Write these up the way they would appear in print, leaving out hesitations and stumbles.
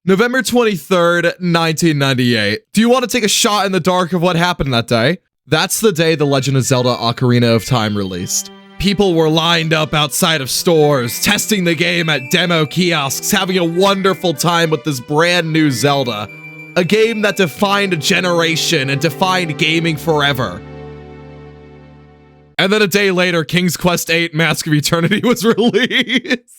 November 23rd, 1998. Do you want to take a shot in the dark of what happened that day? That's the day The Legend of Zelda Ocarina of Time released. People were lined up outside of stores, testing the game at demo kiosks, having a wonderful time with this brand new Zelda. A game that defined a generation and defined gaming forever. And then a day later, King's Quest VIII Mask of Eternity was released.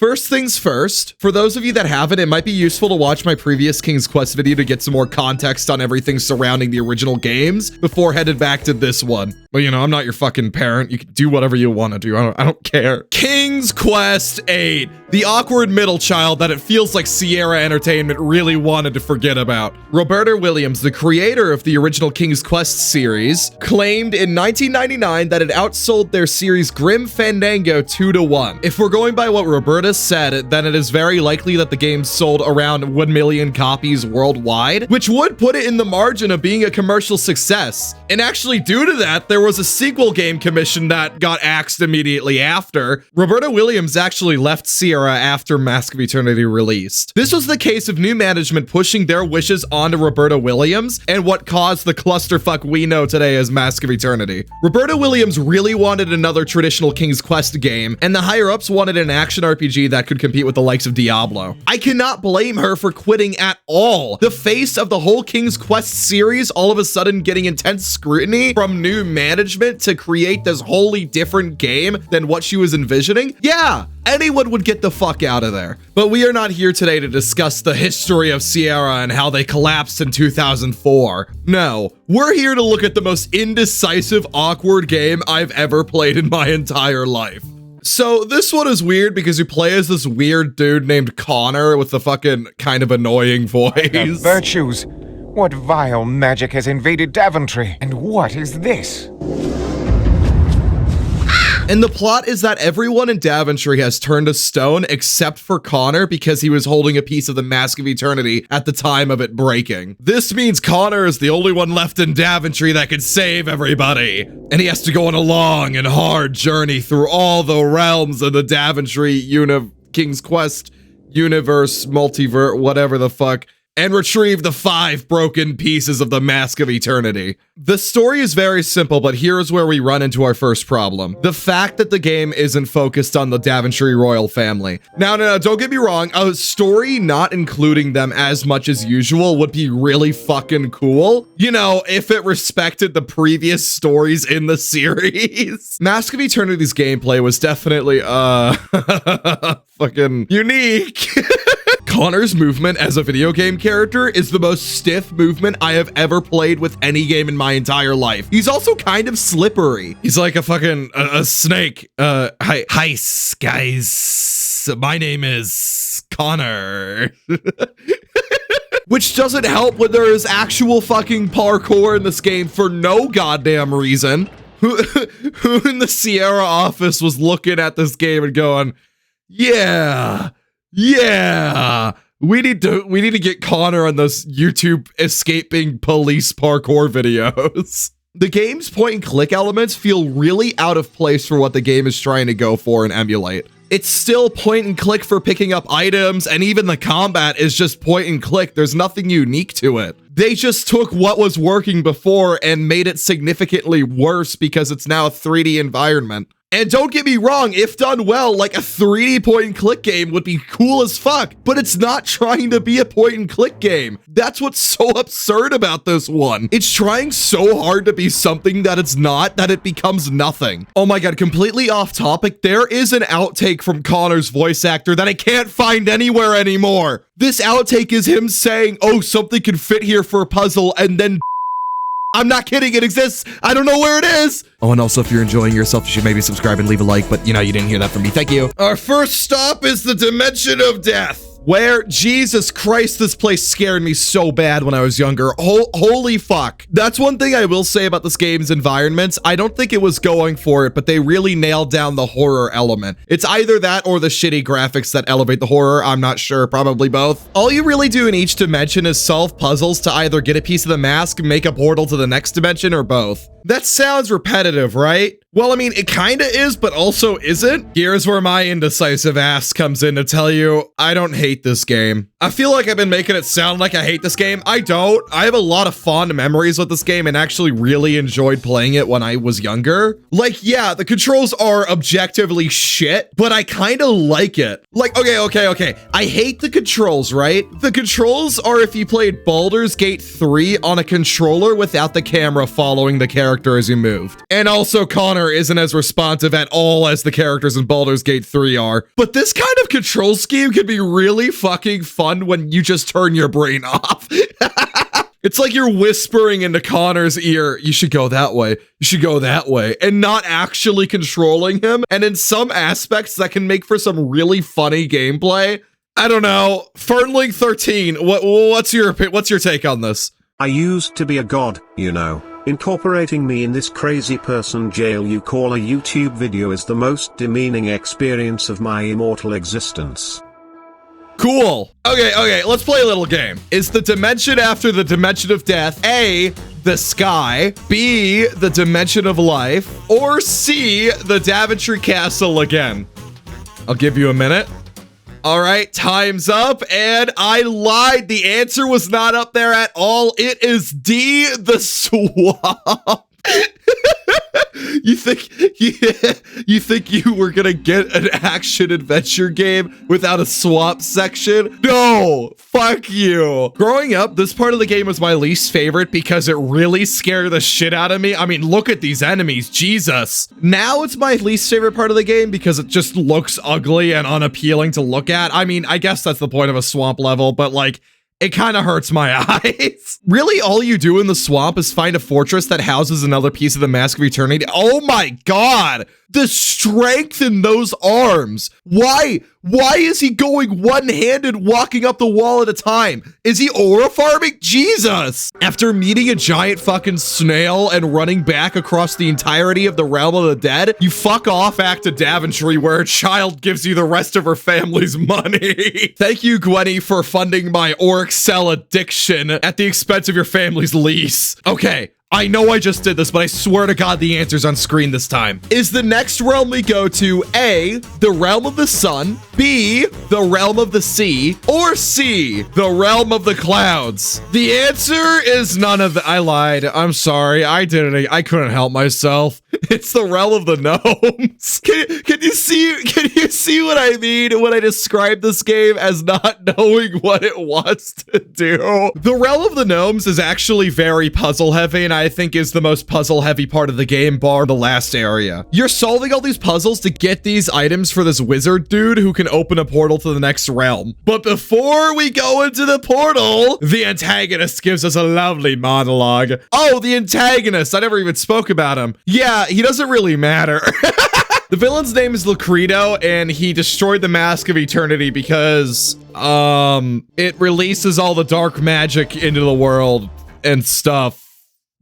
First things first, for those of you that haven't, it might be useful to watch my previous King's Quest video to get some more context on everything surrounding the original games before headed back to this one. But you know, I'm not your fucking parent. You can do whatever you want to do. I don't care. King's Quest VIII, the awkward middle child that it feels like Sierra Entertainment really wanted to forget about. Roberta Williams, the creator of the original King's Quest series, claimed in 1999 that it outsold their series Grim Fandango 2-1. If we're going by what Roberta said, then it is very likely that the game sold around 1 million copies worldwide, which would put it in the margin of being a commercial success. And actually, due to that, there was a sequel game commissioned that got axed immediately after. Roberta Williams actually left Sierra after Mask of Eternity released. This was the case of new management pushing their wishes onto Roberta Williams and what caused the clusterfuck we know today as Mask of Eternity. Roberta Williams really wanted another traditional King's Quest game, and the higher-ups wanted an action RPG that could compete with the likes of Diablo. I cannot blame her for quitting at all. The face of the whole King's Quest series all of a sudden getting intense scrutiny from new management to create this wholly different game than what she was envisioning. Yeah, anyone would get the fuck out of there. But we are not here today to discuss the history of Sierra and how they collapsed in 2004. No, we're here to look at the most indecisive, awkward game I've ever played in my entire life. So this one is weird because you play as this weird dude named Connor with the fucking kind of annoying voice. The virtues. What vile magic has invaded Daventry? And what is this? And the plot is that everyone in Daventry has turned to stone except for Connor because he was holding a piece of the Mask of Eternity at the time of it breaking. This means Connor is the only one left in Daventry that can save everybody. And he has to go on a long and hard journey through all the realms of the Daventry King's Quest universe, multiverse, whatever the fuck, and retrieve the 5 broken pieces of the Mask of Eternity. The story is very simple, but here's where we run into our first problem. The fact that the game isn't focused on the Daventry royal family. Now, no, don't get me wrong, a story not including them as much as usual would be really fucking cool. You know, if it respected the previous stories in the series. Mask of Eternity's gameplay was definitely, fucking unique. Connor's movement as a video game character is the most stiff movement I have ever played with any game in my entire life. He's also kind of slippery. He's like a fucking a snake. Hi guys. My name is Connor. Which doesn't help when there is actual fucking parkour in this game for no goddamn reason. Who in the Sierra office was looking at this game and going, yeah, we need to get Connor on those YouTube escaping police parkour videos. The game's point and click elements feel really out of place for what the game is trying to go for and emulate. It's still point and click for picking up items, and even the combat is just point and click. There's nothing unique to it. They just took what was working before and made it significantly worse because it's now a 3D environment. And don't get me wrong, if done well, like a 3D point and click game would be cool as fuck, but it's not trying to be a point and click game. That's what's so absurd about this one. It's trying so hard to be something that it's not, that it becomes nothing. Oh my god, completely off topic, there is an outtake from Connor's voice actor that I can't find anywhere anymore. This outtake is him saying, oh, something can fit here for a puzzle, and then I'm not kidding, it exists. I don't know where it is. Oh, and also if you're enjoying yourself, you should maybe subscribe and leave a like, but you know, you didn't hear that from me. Thank you. Our first stop is the Dimension of Death. Where, Jesus Christ, this place scared me so bad when I was younger. Holy fuck. That's one thing I will say about this game's environments. I don't think it was going for it, but they really nailed down the horror element. It's either that or the shitty graphics that elevate the horror. I'm not sure, probably both. All you really do in each dimension is solve puzzles to either get a piece of the mask, make a portal to the next dimension, or both. That sounds repetitive, right? Well, I mean, it kind of is, but also isn't. Here's where my indecisive ass comes in to tell you, I don't hate this game. I feel like I've been making it sound like I hate this game. I don't. I have a lot of fond memories with this game and actually really enjoyed playing it when I was younger. Like, yeah, the controls are objectively shit, but I kind of like it. Like, okay. I hate the controls, right? The controls are if you played Baldur's Gate 3 on a controller without the camera following the character as you moved. And also, Connor isn't as responsive at all as the characters in Baldur's Gate 3 are. But this kind of control scheme can be really fucking fun when you just turn your brain off. It's like you're whispering into Connor's ear, you should go that way, you should go that way, and not actually controlling him. And in some aspects, that can make for some really funny gameplay. I don't know. Fernling13, what's your take on this? I used to be a god, you know. Incorporating me in this crazy person jail you call a YouTube video is the most demeaning experience of my immortal existence. Cool. Okay, let's play a little game. Is the dimension after the dimension of death A, the sky, B, the dimension of life, or C, the Daventry Castle again? I'll give you a minute. All right, time's up, and I lied. The answer was not up there at all. It is D, the swamp. You think you were gonna get an action adventure game without a swamp section? No, fuck you. Growing up, this part of the game was my least favorite because it really scared the shit out of me. I mean, look at these enemies, Jesus. Now it's my least favorite part of the game because it just looks ugly and unappealing to look at. I mean, I guess that's the point of a swamp level, but like, it kind of hurts my eyes. Really, all you do in the swamp is find a fortress that houses another piece of the Mask of Eternity. Oh my God, the strength in those arms. Why is he going one-handed walking up the wall at a time? Is he aura farming? Jesus. After meeting a giant fucking snail and running back across the entirety of the realm of the dead, you fuck off back to Daventry where a child gives you the rest of her family's money. Thank you, Gwenny, for funding my Auric Cell addiction at the expense of your family's lease. Okay. I know I just did this, but I swear to God the answer's on screen this time. Is the next realm we go to A, the realm of the sun, B, the realm of the sea, or C, the realm of the clouds? The answer is none of the— I lied. I'm sorry. I did it. I couldn't help myself. It's the realm of the gnomes. Can you see what I mean when I describe this game as not knowing what it wants to do? The realm of the gnomes is actually very puzzle heavy, and I think is the most puzzle heavy part of the game, bar the last area. You're solving all these puzzles to get these items for this wizard dude who can open a portal to the next realm. But before we go into the portal, the antagonist gives us a lovely monologue. Oh, the antagonist. I never even spoke about him. Yeah, he doesn't really matter. The villain's name is Lucredo, and he destroyed the Mask of Eternity because, it releases all the dark magic into the world and stuff.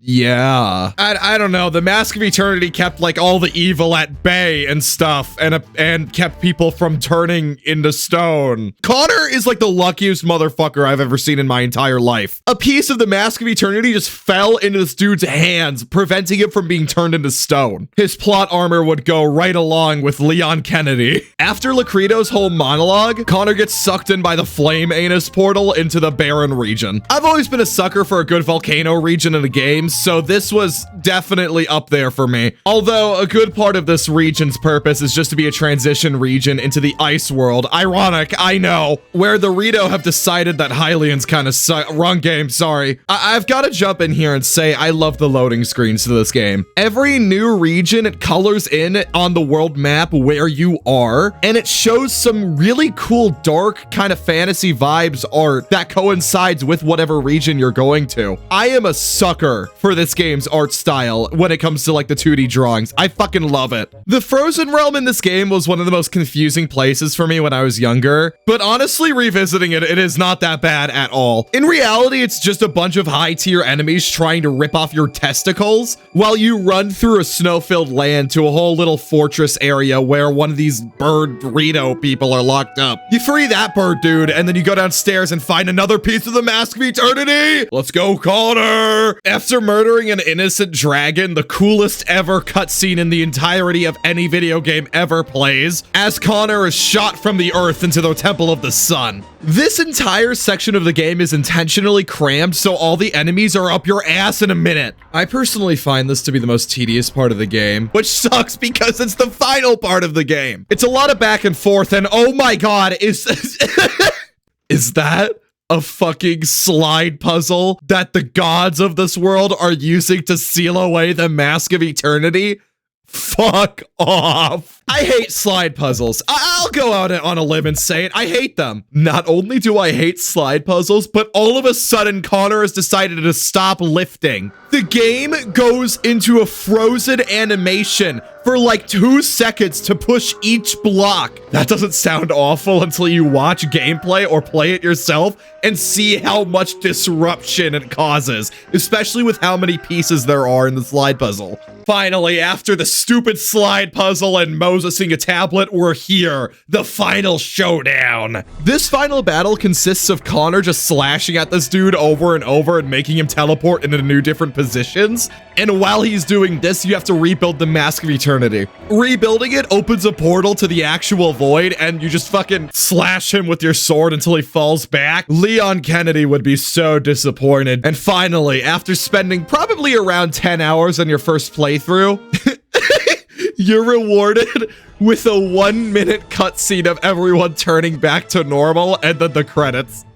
Yeah. I don't know. The Mask of Eternity kept like all the evil at bay and stuff and kept people from turning into stone. Connor is like the luckiest motherfucker I've ever seen in my entire life. A piece of the Mask of Eternity just fell into this dude's hands, preventing him from being turned into stone. His plot armor would go right along with Leon Kennedy. After Lucredo's whole monologue, Connor gets sucked in by the Flame Anus portal into the Barren region. I've always been a sucker for a good volcano region in the games, so this was definitely up there for me. Although a good part of this region's purpose is just to be a transition region into the ice world. Ironic, I know, where the Rito have decided that Hylians kind of suck. Wrong game, sorry. I've got to jump in here and say I love the loading screens to this game. Every new region, it colors in on the world map where you are, and it shows some really cool dark kind of fantasy vibes art that coincides with whatever region you're going to. I am a sucker for this game's art style when it comes to like the 2D drawings. I fucking love it. The Frozen Realm in this game was one of the most confusing places for me when I was younger, but honestly revisiting it, it is not that bad at all. In reality, it's just a bunch of high-tier enemies trying to rip off your testicles while you run through a snow-filled land to a whole little fortress area where one of these bird Rito people are locked up. You free that bird dude, and then you go downstairs and find another piece of the Mask of Eternity. Let's go, Connor! After murdering an innocent dragon, the coolest ever cutscene in the entirety of any video game ever plays, as Connor is shot from the earth into the Temple of the Sun. This entire section of the game is intentionally crammed so all the enemies are up your ass in a minute. I personally find this to be the most tedious part of the game, which sucks because it's the final part of the game. It's a lot of back and forth, and oh my god, is that a fucking slide puzzle that the gods of this world are using to seal away the Mask of Eternity? Fuck off. I hate slide puzzles. I'll go out on a limb and say it. I hate them. Not only do I hate slide puzzles, but all of a sudden Connor has decided to stop lifting. The game goes into a frozen animation for like 2 seconds to push each block. That doesn't sound awful until you watch gameplay or play it yourself and see how much disruption it causes, especially with how many pieces there are in the slide puzzle. Finally, after the stupid slide puzzle and Mosesing a tablet, we're here. The final showdown. This final battle consists of Connor just slashing at this dude over and over and making him teleport into new different positions. And while he's doing this, you have to rebuild the Mask of Eternity. Rebuilding it opens a portal to the actual void, and you just fucking slash him with your sword until he falls back. Leon Kennedy would be so disappointed. And finally, after spending probably around 10 hours on your first playthrough, you're rewarded with a 1-minute cutscene of everyone turning back to normal and then the credits.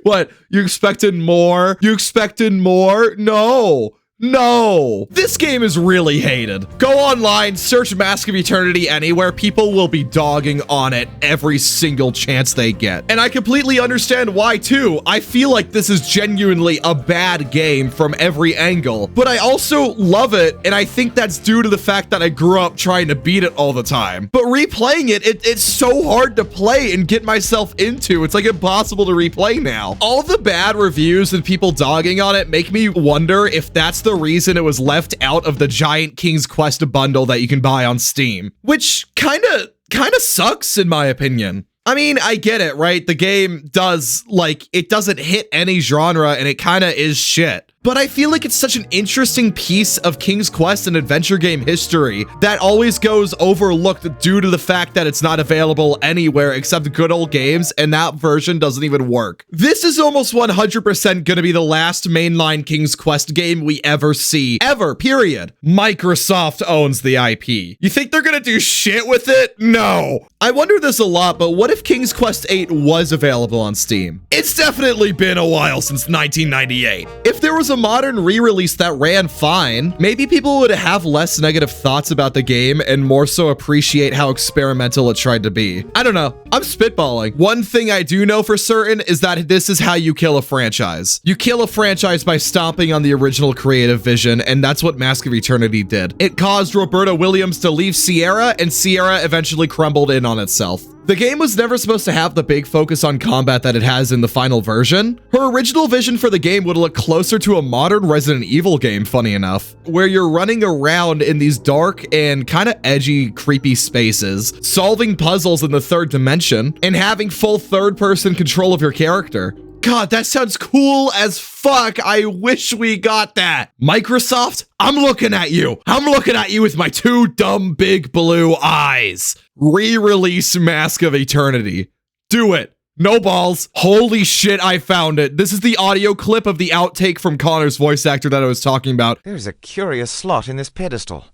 What? You expected more? You expected more? No. No. This game is really hated. Go online, search Mask of Eternity anywhere. People will be dogging on it every single chance they get. And I completely understand why too. I feel like this is genuinely a bad game from every angle, but I also love it. And I think that's due to the fact that I grew up trying to beat it all the time. But replaying it's so hard to play and get myself into. It's like impossible to replay now. All the bad reviews and people dogging on it make me wonder if that's the reason it was left out of the giant King's Quest bundle that you can buy on Steam, which kind of sucks in my opinion. I mean, I get it, right? The game does, like, it doesn't hit any genre and it kind of is shit. But I feel like it's such an interesting piece of King's Quest and adventure game history that always goes overlooked due to the fact that it's not available anywhere except good old games, and that version doesn't even work. This is almost 100% gonna be the last mainline King's Quest game we ever see. Ever, period. Microsoft owns the IP. You think they're gonna do shit with it? No. I wonder this a lot, but what if King's Quest 8 was available on Steam? It's definitely been a while since 1998. If there was a modern re-release that ran fine, maybe people would have less negative thoughts about the game and more so appreciate how experimental it tried to be. I don't know. I'm spitballing. One thing I do know for certain is that this is how you kill a franchise. You kill a franchise by stomping on the original creative vision, and that's what Mask of Eternity did. It caused Roberta Williams to leave Sierra, and Sierra eventually crumbled in on itself. The game was never supposed to have the big focus on combat that it has in the final version. Her original vision for the game would look closer to a modern Resident Evil game, funny enough, where you're running around in these dark and kind of edgy, creepy spaces, solving puzzles in the third dimension, and having full third-person control of your character. God, that sounds cool as fuck. I wish we got that. Microsoft, I'm looking at you. I'm looking at you with my 2 dumb big blue eyes. Re-release Mask of Eternity. Do it. No balls. Holy shit, I found it. This is the audio clip of the outtake from Connor's voice actor that I was talking about. There's a curious slot in this pedestal.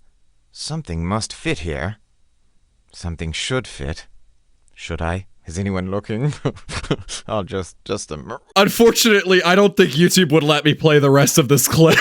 Something must fit here. Something should fit. Should I? Is anyone looking? I'll just Unfortunately, I don't think YouTube would let me play the rest of this clip.